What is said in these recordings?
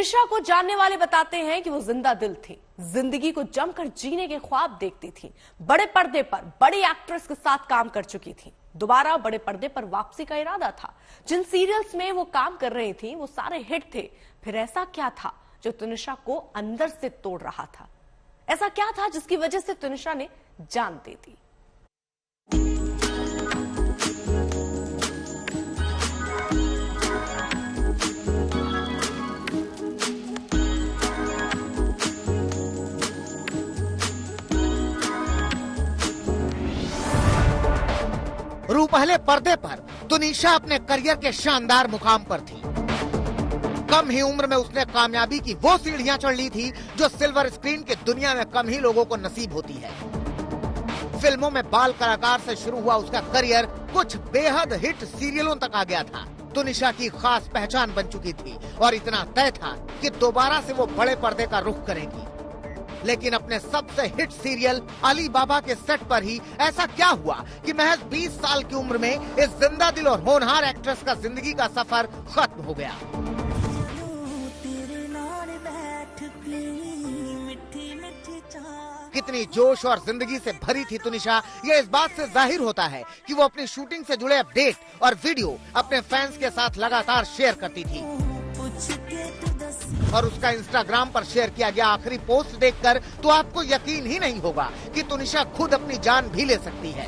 तुनिशा को जानने वाले बताते हैं कि वो जिंदा दिल थी, जिंदगी को जमकर जीने के ख्वाब देखती थी, बड़े पर्दे पर बड़ी एक्ट्रेस के साथ काम कर चुकी थी, दोबारा बड़े पर्दे पर वापसी का इरादा था। जिन सीरियल्स में वो काम कर रही थी वो सारे हिट थे। फिर ऐसा क्या था जो तुनिशा को अंदर से तोड़ रहा था? ऐसा क्या था जिसकी वजह से तुनिशा ने जान दे दी? पहले पर्दे पर तुनिशा अपने करियर के शानदार मुकाम पर थी। कम ही उम्र में उसने कामयाबी की वो सीढ़ियां चढ़ ली थी जो सिल्वर स्क्रीन की दुनिया में कम ही लोगों को नसीब होती है। फिल्मों में बाल कलाकार से शुरू हुआ उसका करियर कुछ बेहद हिट सीरियलों तक आ गया था। तुनिशा की खास पहचान बन चुकी थी और इतना तय था कि दोबारा से वो बड़े पर्दे का रुख करेगी। लेकिन अपने सबसे हिट सीरियल अली बाबा के सेट पर ही ऐसा क्या हुआ कि महज 20 साल की उम्र में इस जिंदा दिल और होनहार एक्ट्रेस का जिंदगी का सफर खत्म हो गया। कितनी जोश और जिंदगी से भरी थी तुनिशा, ये इस बात से जाहिर होता है कि वो अपनी शूटिंग से जुड़े अपडेट और वीडियो अपने फैंस के साथ लगातार शेयर करती थी। और उसका इंस्टाग्राम पर शेयर किया गया आखिरी पोस्ट देखकर तो आपको यकीन ही नहीं होगा कि तुनिशा खुद अपनी जान भी ले सकती है।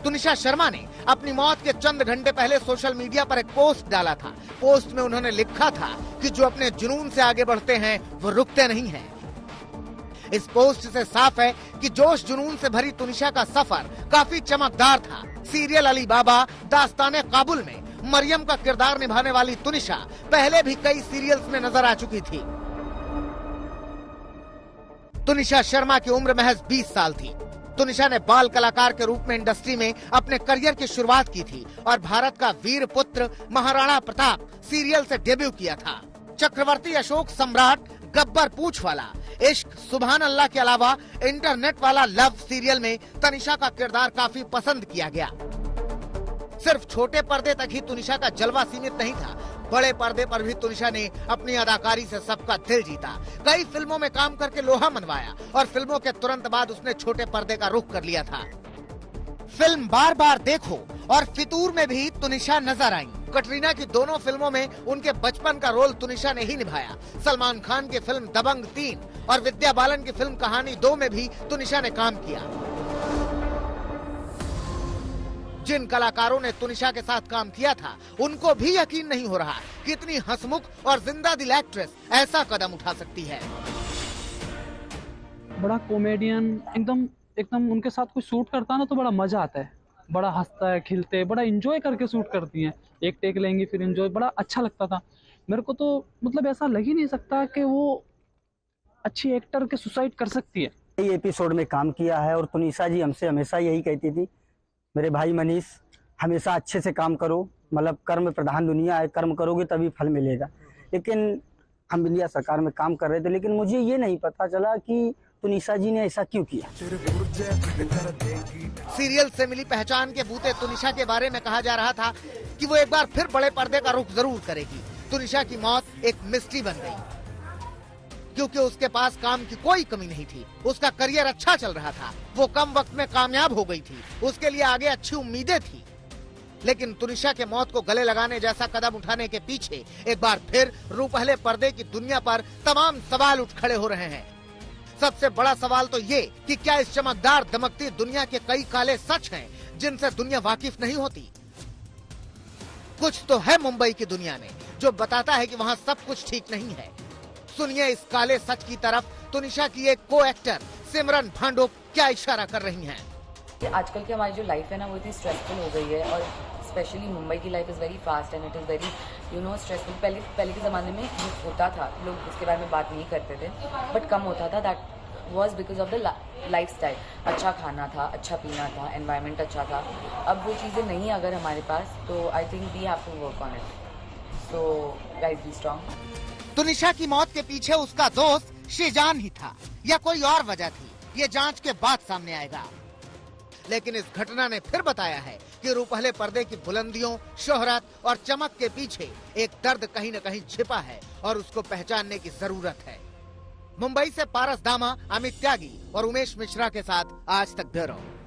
तुनिशा शर्मा ने अपनी मौत के चंद घंटे पहले सोशल मीडिया पर एक पोस्ट डाला था। पोस्ट में उन्होंने लिखा था कि जो अपने जुनून से आगे बढ़ते हैं वो रुकते नहीं हैं। इस पोस्ट से साफ है कि जोश जुनून से भरी तुनिशा का सफर काफी चमकदार था। सीरियल अली बाबा, दास्ताने काबुल में मरियम का किरदार निभाने वाली तुनिशा पहले भी कई सीरियल्स में नजर आ चुकी थी। तुनिशा शर्मा की उम्र महज 20 साल थी। तुनिशा ने बाल कलाकार के रूप में इंडस्ट्री में अपने करियर की शुरुआत की थी और भारत का वीर पुत्र महाराणा प्रताप सीरियल से डेब्यू किया था। चक्रवर्ती अशोक सम्राट, गब्बर पूछ वाला, इश्क, सुभान अल्लाह के अलावा इंटरनेट वाला लव सीरियल में तुनिशा का किरदार काफी पसंद किया गया। सिर्फ छोटे पर्दे तक ही तुनिशा का जलवा सीमित नहीं था, बड़े पर्दे पर भी तुनिशा ने अपनी अदाकारी से सबका दिल जीता। कई फिल्मों में काम करके लोहा मनवाया और फिल्मों के तुरंत बाद उसने छोटे पर्दे का रुख कर लिया था। फिल्म बार बार देखो और फितूर में भी तुनिशा नजर आई। कटरीना की दोनों फिल्मों में उनके बचपन का रोल तुनिशा ने ही निभाया। सलमान खान की फिल्म दबंग 3 और विद्या बालन की फिल्म कहानी 2 में भी तुनिशा ने काम किया। जिन कलाकारों ने तुनिशा के साथ काम किया था उनको भी यकीन नहीं हो रहा कि इतनी हंसमुख और जिंदा दिल एक्ट्रेस ऐसा कदम उठा सकती है। बड़ा कॉमेडियन, एकदम उनके साथ कोई शूट करता है ना तो बड़ा मजा आता है। बड़ा हंसता है, खिलते हैं, बड़ा एंजॉय करके शूट करती हैं। एक टेक लेंगी फिर एंजॉय, बड़ा अच्छा लगता था मेरे को। तो मतलब ऐसा लग ही नहीं सकता कि वो अच्छी एक्टर के सुसाइड कर सकती है। कई एपिसोड में काम किया है और तुनिशा जी हमसे हमेशा यही कहती थी, मेरे भाई मनीष, हमेशा अच्छे से काम करो, मतलब कर्म प्रधान दुनिया है, कर्म करोगे तभी फल मिलेगा। लेकिन हम इंडिया सरकार में काम कर रहे थे, लेकिन मुझे ये नहीं पता चला कि तुनिशा जी ने ऐसा क्यों किया। सीरियल से मिली पहचान के बूते तुनिशा के बारे में कहा जा रहा था कि वो एक बार फिर बड़े पर्दे का रुख जरूर करेगी। तुनिशा की मौत एक मिस्ट्री बन गई क्योंकि उसके पास काम की कोई कमी नहीं थी। उसका करियर अच्छा चल रहा था, वो कम वक्त में कामयाब हो गई थी, उसके लिए आगे अच्छी उम्मीदें थी। लेकिन तुनिशा के मौत को गले लगाने जैसा कदम उठाने के पीछे एक बार फिर रूपहले पर्दे की दुनिया पर तमाम सवाल उठ खड़े हो रहे हैं। सबसे बड़ा सवाल तो ये कि क्या इस चमकदार दमकती दुनिया के कई काले सच हैं जिनसे दुनिया वाकिफ नहीं होती। कुछ तो है मुंबई की दुनिया में जो बताता है कि वहाँ सब कुछ ठीक नहीं है। सुनिए इस काले सच की तरफ तुनिशा की एक को एक्टर सिमरन भांडो क्या इशारा कर रही हैं। आजकल की हमारी जो लाइफ है ना वो इतनी स्ट्रेसफुल हो गई है और स्पेशली मुंबई की life is very fast and it is very stressful. पहले के ज़माने में ये होता था, लोग उसके बारे में बात नहीं करते थे, बट कम होता था। That was because of the life style. अच्छा खाना था, अच्छा पीना था, एनवायरनमेंट अच्छा था। अब वो चीज़ें नहीं अगर हमारे पास, तो I think we have to work on it. So guys be strong. Tunisha की मौत के पीछे उसका दोस्त शेजान ही था या कोई और वजह थी, ये जांच के बाद सामने आएगा। लेकिन इस घटना ने फिर बताया है कि रूपहले पर्दे की बुलंदियों, शोहरत और चमक के पीछे एक दर्द कहीं न कहीं छिपा है और उसको पहचानने की जरूरत है। मुंबई से पारस दामा, अमित त्यागी और उमेश मिश्रा के साथ आज तक ब्यूरो।